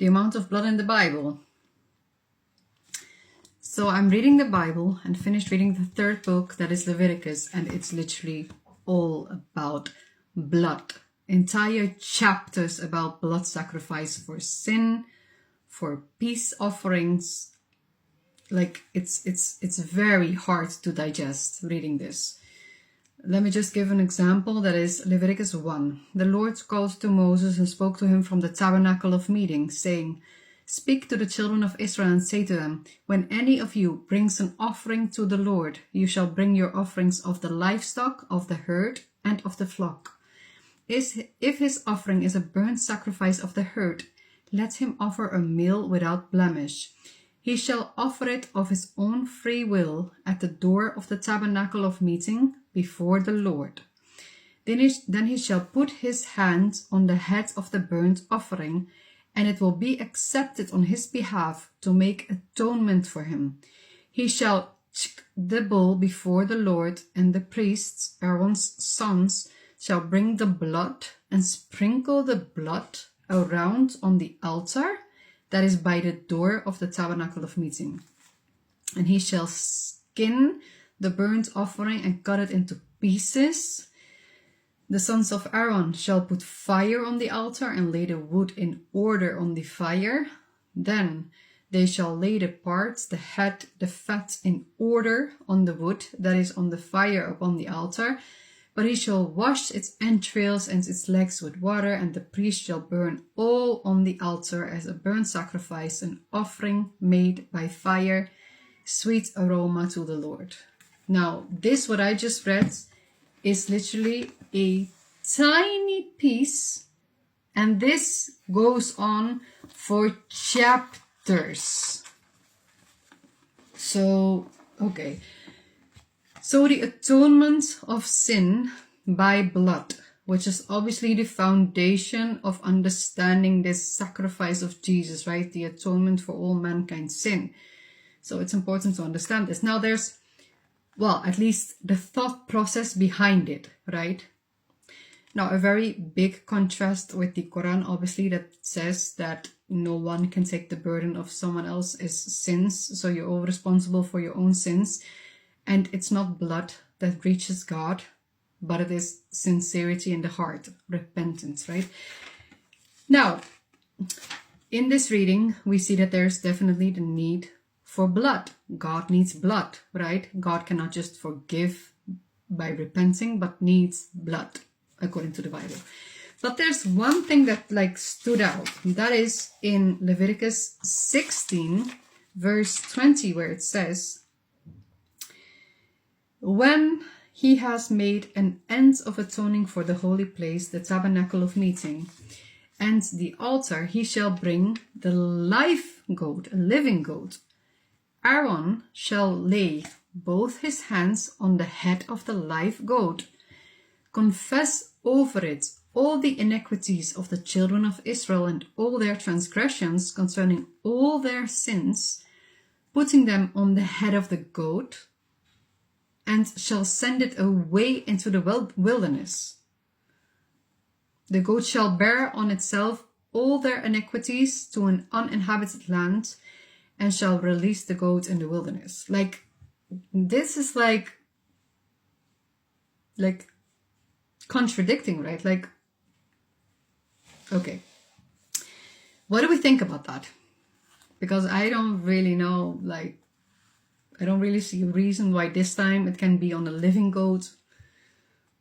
the amount of blood in the Bible. So I'm reading the Bible and finished reading the third book, that is Leviticus, and it's literally all about blood. Entire chapters about blood sacrifice for sin, for peace offerings. Like it's very hard to digest reading this. Let me just give an example. That is Leviticus 1. The Lord called to Moses and spoke to him from the tabernacle of meeting, saying, "Speak to the children of Israel and say to them, when any of you brings an offering to the Lord, you shall bring your offerings of the livestock, of the herd, and of the flock. If his offering is a burnt sacrifice of the herd, let him offer a meal without blemish. He shall offer it of his own free will at the door of the tabernacle of meeting before the Lord. Then he shall put his hand on the head of the burnt offering, and it will be accepted on his behalf to make atonement for him. He shall chuck the bull before the Lord, and the priests, Aaron's sons, shall bring the blood and sprinkle the blood around on the altar that is by the door of the tabernacle of meeting. And he shall skin the burnt offering and cut it into pieces. The sons of Aaron shall put fire on the altar and lay the wood in order on the fire. Then they shall lay the parts, the head, the fat in order on the wood that is on the fire upon the altar. But he shall wash its entrails and its legs with water, and the priest shall burn all on the altar as a burnt sacrifice, an offering made by fire, sweet aroma to the Lord." Now, this, what I just read, is literally a tiny piece, and this goes on for chapters. So, okay. So the atonement of sin by blood, which is obviously the foundation of understanding this sacrifice of Jesus, right? The atonement for all mankind's sin. So it's important to understand this. Now there's, well, at least the thought process behind it, right? Now, a very big contrast with the Qur'an, obviously, that says that no one can take the burden of someone else's sins. So you're all responsible for your own sins. And it's not blood that reaches God, but it is sincerity in the heart, repentance, right? Now, in this reading, we see that there's definitely the need for blood. God needs blood, right? God cannot just forgive by repenting, but needs blood, according to the Bible. But there's one thing that stood out. That is in Leviticus 16, verse 20, where it says, "When he has made an end of atoning for the holy place, the tabernacle of meeting, and the altar, he shall bring the live goat, a living goat. Aaron shall lay both his hands on the head of the live goat, confess over it all the iniquities of the children of Israel and all their transgressions concerning all their sins, putting them on the head of the goat, and shall send it away into the wilderness. The goat shall bear on itself all their iniquities to an uninhabited land, and shall release the goat in the wilderness." This is contradicting, right? Okay. What do we think about that? Because I don't really know, I don't really see a reason why this time it can be on a living goat.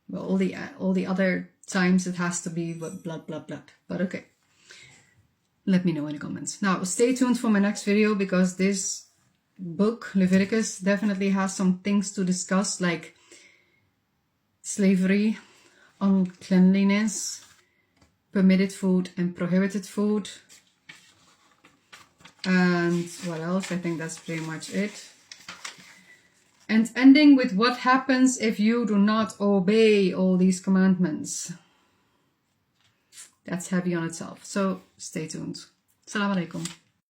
Well, all the other times it has to be blood. But okay. Let me know in the comments. Now, stay tuned for my next video, because this book, Leviticus, definitely has some things to discuss, like slavery, uncleanliness, permitted food and prohibited food. And what else? I think that's pretty much it. And ending with what happens if you do not obey all these commandments. That's heavy on itself. So stay tuned. Assalamu alaikum.